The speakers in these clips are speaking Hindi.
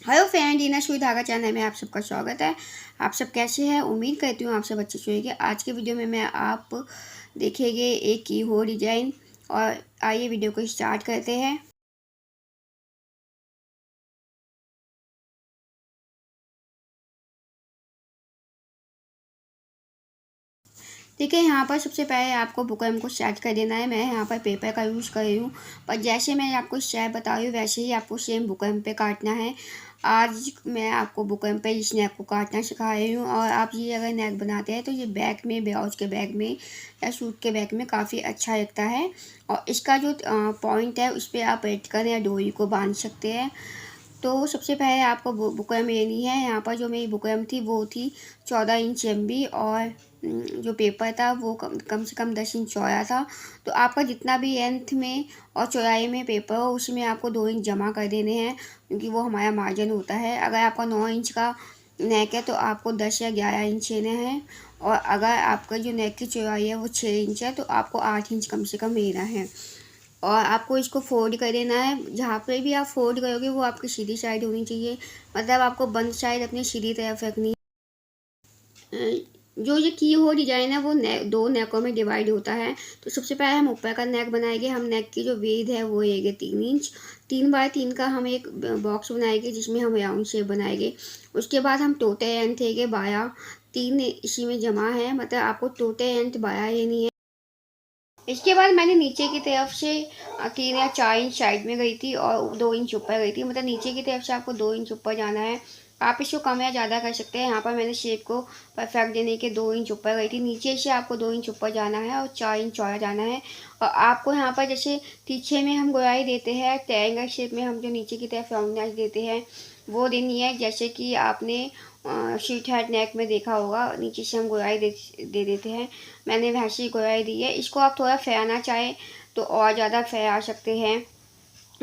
हेलो फ्रेंड, रीना सुई धागा चैनल में आप सबका स्वागत है। आप सब कैसे हैं? उम्मीद करती हूँ आप सब अच्छे से होंगे। आज के वीडियो में मैं आप देखेंगे एक की हो डिजाइन। और आइए वीडियो को स्टार्ट करते हैं। देखिए, यहाँ पर सबसे पहले आपको बुकरम को सेट कर देना है। मैं यहाँ पर पेपर का यूज़ कर रही हूँ, पर जैसे मैं आपको स्टेप बता रही हूँ वैसे ही आपको सेम बुकरम पे काटना है। आज मैं आपको बुकरम पे इस नेक को काटना सिखा रही हूँ। और आप ये अगर नेक बनाते हैं तो ये बैक में, ब्लाउज के बैक में या सूट के बैक में काफ़ी अच्छा लगता है। और इसका जो पॉइंट है उस पर आप लटकन या डोरी को बांध सकते हैं। तो सबसे पहले आपको बुकरम लेनी है। यहाँ पर जो मेरी बुकरम थी वो थी 14 इंच लंबी, और जो पेपर था वो कम से कम 10 इंच चौड़ा था। तो आपका जितना भी लेंथ में और चौड़ाई में पेपर हो उसमें आपको 2 इंच जमा कर देने हैं, क्योंकि वो हमारा मार्जिन होता है। अगर आपका 9 इंच का नेक है तो आपको 10 या 11 इंच लेने हैं। और अगर आपका जो नेक की चौड़ाई है वो 6 इंच है तो आपको 8 इंच कम से कम लेना है। और आपको इसको फोल्ड कर देना है। जहाँ पे भी आप फोल्ड करोगे वो आपकी सीधी साइड होनी चाहिए, मतलब आपको बंद साइड अपनी सीधी तरफ रखनी है। जो ये की हो डिजाइन है वो दो नेकों में डिवाइड होता है। तो सबसे पहले हम ऊपर का नेक बनाएंगे। हम नेक की जो वेथ है वो रहेगी 3 इंच। 3 बाय 3 का हम एक बॉक्स बनाएंगे जिसमें हम राउंड शेप बनाएंगे। उसके बाद हम टोटल लेंथ है बाया 3 इसी में जमा है, मतलब आपको टोटल लेंथ बाया लेनी है। इसके बाद मैंने नीचे की तरफ से 3 या 4 इंच साइड में गई थी और 2 इंच ऊपर गई थी, मतलब नीचे की तरफ से आपको 2 इंच ऊपर जाना है। आप इसको कम या ज़्यादा कर सकते हैं। यहाँ पर मैंने शेप को परफेक्ट देने के 2 इंच ऊपर गई थी। नीचे से आपको 2 इंच ऊपर जाना है और 4 इंच चौड़ा जाना है। और आपको यहाँ पर जैसे पीछे में हम गोलाई देते हैं ट्रायंगल शेप में, हम जो नीचे की तरफ राउंडनेस देते हैं वो देनी है। जैसे कि आपने शीट हेड नेक में देखा होगा, नीचे से हम गोलाई दे देते हैं। मैंने वैसी गोलाई दी है। इसको आप थोड़ा फैलाना चाहें तो और ज़्यादा फैला सकते हैं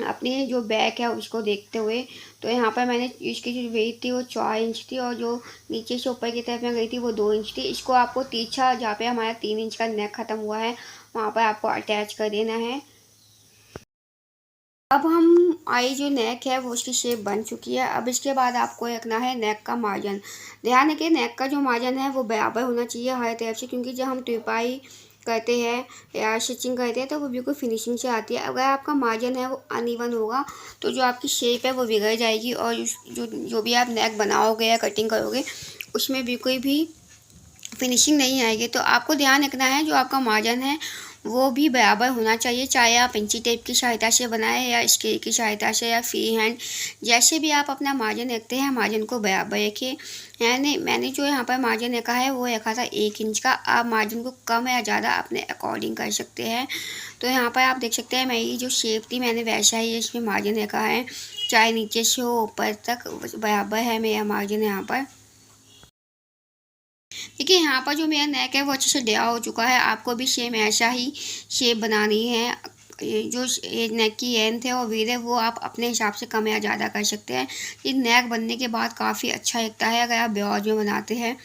अपनी जो बैक है उसको देखते हुए। तो यहाँ पर मैंने इसकी जो वेट थी वो 4 इंच थी, और जो नीचे से ऊपर की तरफ में गई थी वो 2 इंच थी। इसको आपको तिरछा जहाँ पे हमारा 3 इंच का नेक ख़त्म हुआ है वहाँ पर आपको अटैच कर देना है। अब हम आई जो नेक है वो उसकी शेप बन चुकी है। अब इसके बाद आपको रखना है नेक का मार्जिन। ध्यान रखिए नेक का जो मार्जिन है वो बराबर होना चाहिए हर तरफ से, क्योंकि जब हम तुरपाई करते हैं या स्टिचिंग करते हैं तो वो बिल्कुल फिनिशिंग से आती है। अगर आपका मार्जिन है वो अनइवन होगा तो जो आपकी शेप है वो बिगड़ जाएगी, और जो भी आप नेक बनाओगे या कटिंग करोगे उसमें बिल्कुल भी फिनिशिंग नहीं आएगी। तो आपको ध्यान रखना है जो आपका मार्जिन है वो भी बराबर होना चाहिए, चाहे आप इंची टेप की सहायता से बनाएं या स्केल की सहायता से या फ्री हैंड, जैसे भी आप अपना मार्जिन रखते हैं मार्जिन को बराबर रखिए। यानी मैंने जो यहाँ पर मार्जिन रखा है वो रखा था 1 इंच का। आप मार्जिन को कम या ज़्यादा अपने अकॉर्डिंग कर सकते हैं। तो यहाँ पर आप देख सकते हैं मेरी जो शेप थी मैंने वैसा ही इसमें मार्जिन रखा है, चाहे नीचे से हो ऊपर तक बराबर है मेरा मार्जिन यहाँ पर। देखिए, यहाँ पर जो मेरा नेक है वो अच्छे से डया हो चुका है। आपको भी सेम ऐसा ही शेप बनानी है। ये जो नेक की लेंथ है और विड्थ है वो आप अपने हिसाब से कम या ज़्यादा कर सकते हैं। ये नेक बनने के बाद काफ़ी अच्छा लगता है अगर आप ब्लाउज में बनाते हैं।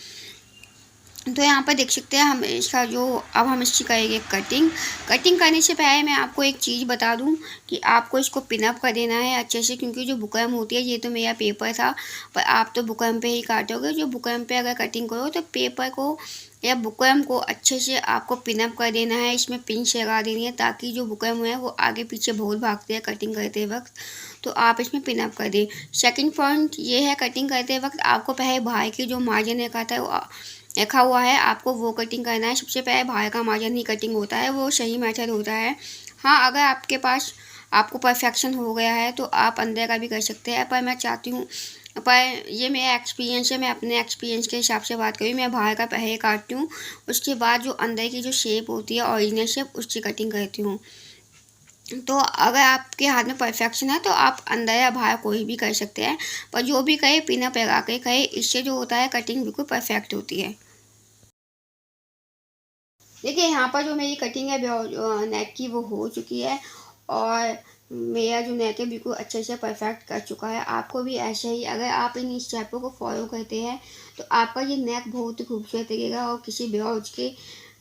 तो यहाँ पर देख सकते हैं हम इसका जो अब हम इसकी करेंगे कटिंग। कटिंग करने से पहले मैं आपको एक चीज़ बता दूँ कि आपको इसको पिनअप कर देना है अच्छे से, क्योंकि जो बुकरम होती है, ये तो मेरा पेपर था पर आप तो बुकरम पे ही काटोगे। जो बुकरम पे अगर कटिंग करो तो पेपर को या बुकरम को अच्छे से आपको पिनअप कर देना है। इसमें पिंच लगा देनी है ताकि जो बुकरम है वो आगे पीछे बहुत भागते हैं कटिंग करते वक्त, तो आप इसमें पिनअप कर दें। सेकंड पॉइंट ये है, कटिंग करते वक्त आपको पहले बाहर की जो मार्जिन रखा हुआ है आपको वो कटिंग करना है। सबसे पहले बाहर का मार्जिन ही कटिंग होता है, वो सही मेथड होता है। हाँ, अगर आपके पास आपको परफेक्शन हो गया है तो आप अंदर का भी कर सकते हैं, पर मैं चाहती हूँ, पर ये मेरा एक्सपीरियंस है, मैं अपने एक्सपीरियंस के हिसाब से बात करूँ। मैं बाहर का पहले काटती हूँ, उसके बाद जो अंदर की जो शेप होती है ओरिजिनल शेप उसकी कटिंग करती हूँ। तो अगर आपके हाथ में परफेक्शन है तो आप अंदर या बाहर कोई भी कर सकते हैं, पर जो भी कहे पिनअप लगा के कहे, इससे जो होता है कटिंग बिल्कुल परफेक्ट होती है। देखिए, यहाँ पर जो मेरी कटिंग है नेक की वो हो चुकी है, और मेरा जो नेक है बिल्कुल अच्छे से परफेक्ट कर चुका है। आपको भी ऐसे ही अगर आप इन स्टेपों को फॉलो करते हैं तो आपका ये नेक बहुत ही खूबसूरत लगेगा। और किसी ब्लाउज के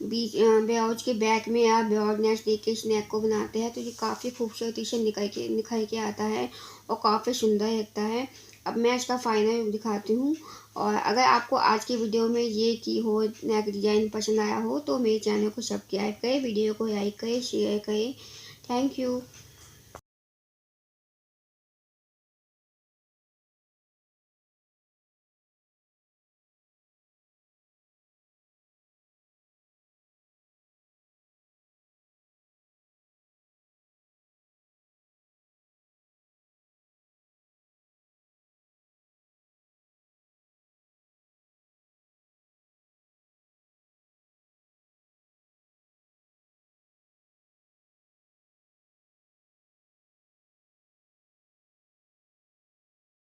ब्लाउज के बैक में आप ब्लाउज नेक दे के इस नेक को बनाते हैं तो ये काफ़ी खूबसूरती से निखर के आता है और काफ़ी सुंदर लगता है। अब मैं इसका फाइनल लुक दिखाती हूँ। और अगर आपको आज की वीडियो में ये की हो नेक डिज़ाइन पसंद आया हो तो मेरे चैनल को सब्सक्राइब करें, वीडियो को लाइक करें, शेयर करें। Thank you.